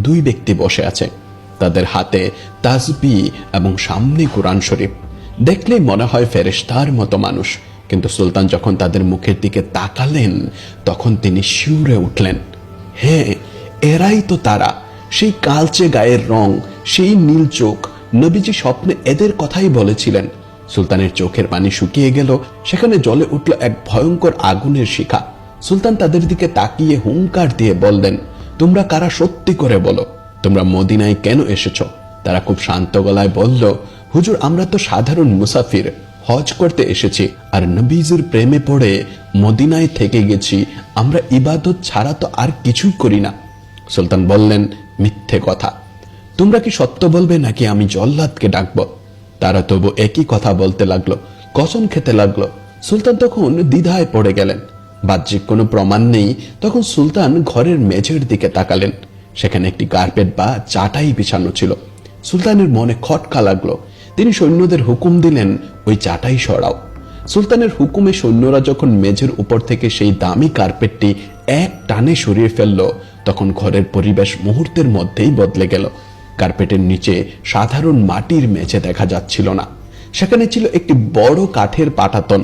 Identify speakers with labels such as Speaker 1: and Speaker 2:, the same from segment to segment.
Speaker 1: দুই ব্যক্তি বসে আছে, তাদের হাতে তাসবিহ এবং সামনে কুরআন শরীফ। দেখলেই মনে হয় ফেরেশতার মতো মানুষ, কিন্তু সুলতান যখন তাদের মুখের দিকে তাকালেন তখন তিনি শিউরে উঠলেন। হ্যাঁ, এরাই তো তারা, সেই কালচে গায়ের রং, সেই নীল চোখ। নবীজি স্বপ্নে এদের কথাই বলেছিলেন। সুলতানের চোখের পানি শুকিয়ে গেল, সেখানে জ্বলে উঠল এক ভয়ঙ্কর আগুনের শিখা। সুলতান তাদের দিকে তাকিয়ে হুঙ্কার দিয়ে বললেন, তোমরা কারা, সত্যি করে বলো, তোমরা মদিনায় কেন এসেছো? তারা খুব শান্ত গলায় বলল, হুজুর, আমরা তো সাধারণ মুসাফির, হজ করতে এসেছি, আর নবীজির প্রেমে পড়ে মদিনায় থেকে গেছি। আমরা ইবাদত ছাড়া তো আর কিছুই করি না। সুলতান বললেন, মিথ্যে কথা, তোমরা কি সত্য বলবে নাকি আমি জল্লাদকে ডাকবো? তারা তবু একই কথা বলতে লাগলো, কসম খেতে লাগলো। সুলতান তখন দ্বিধায় পড়ে গেলেন। বাহ্যিক কোনো প্রমাণ নেই, তখন সুলতান ঘরের মেঝের দিকে তাকালেন। সেখানে একটি কার্পেট বা চাটাই বিছানো ছিল। সুলতানের মনে খটকা লাগলো। তিনি সৈন্যদের হুকুম দিলেন, ওই চাটাই সরাও। সুলতানের হুকুমে সৈন্যরা যখন মেঝের উপর থেকে সেই দামি কার্পেটটি এক টানে সরিয়ে ফেলল, তখন ঘরের পরিবেশ মুহূর্তের মধ্যেই বদলে গেল। কার্পেটের নিচে সাধারণ মাটির মেঝে দেখা যাচ্ছিল না, সেখানে ছিল একটি বড় কাঠের পাটাতন।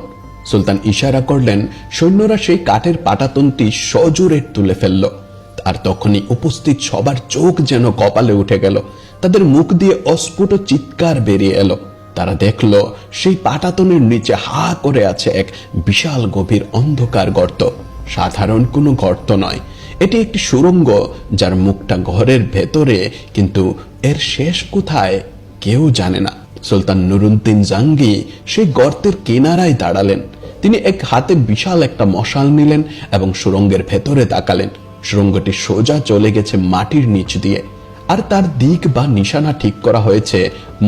Speaker 1: সুলতান ইশারা করলেন, সৈন্যরা সেই কাঠের পাটাতনটি সজোরে তুলে ফেলল। আর তখনই উপস্থিত সবার চোখ যেন কপালে উঠে গেল। তাদের মুখ দিয়ে অস্ফুট চিৎকার বেরিয়ে এলো। তারা দেখল সেই পাটাতনের নিচে হা করে আছে এক বিশাল গভীর অন্ধকার গর্ত। সাধারণ কোনো গর্ত নয়, এটি একটি সুড়ঙ্গ, যার মুখটা ঘরের ভেতরে, কিন্তু এর শেষ কোথায় কেউ জানে না। সুলতান নুরুদ্দিন জাঙ্গি সেই গর্তের কিনারায় দাঁড়ালেন। তিনি এক হাতে বিশাল একটা মশাল নিলেন এবং সুড়ঙ্গের ভেতরে তাকালেন। সুড়ঙ্গটি সোজা চলে গেছে মাটির নিচ দিয়ে, আর তার দিক বা নিশানা ঠিক করা হয়েছে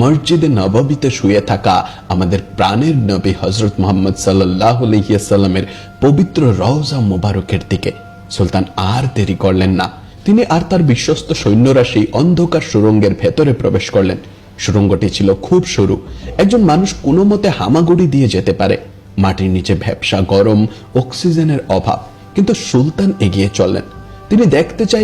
Speaker 1: মসজিদে নববীতে শুয়ে থাকা আমাদের প্রাণের নবী হযরত মুহাম্মদ সাল্লাল্লাহু আলাইহি ওয়াসাল্লামের পবিত্র রওজা মুবারকের দিকে। সুলতান আর দেরি করলেন না। তিনি আর তার বিশ্বস্ত সৈন্যরা সেই অন্ধকার সুড়ঙ্গের ভেতরে প্রবেশ করলেন। সুড়ঙ্গটি ছিল খুব সরু, একজন মানুষ কোনো মতে হামাগুড়ি দিয়ে যেতে পারে। মাটির নিচে ভ্যাপসা গরম, অক্সিজেনের অভাব, কিন্তু সুলতান এগিয়ে চললেন। তিনি দেখতে চাইলেন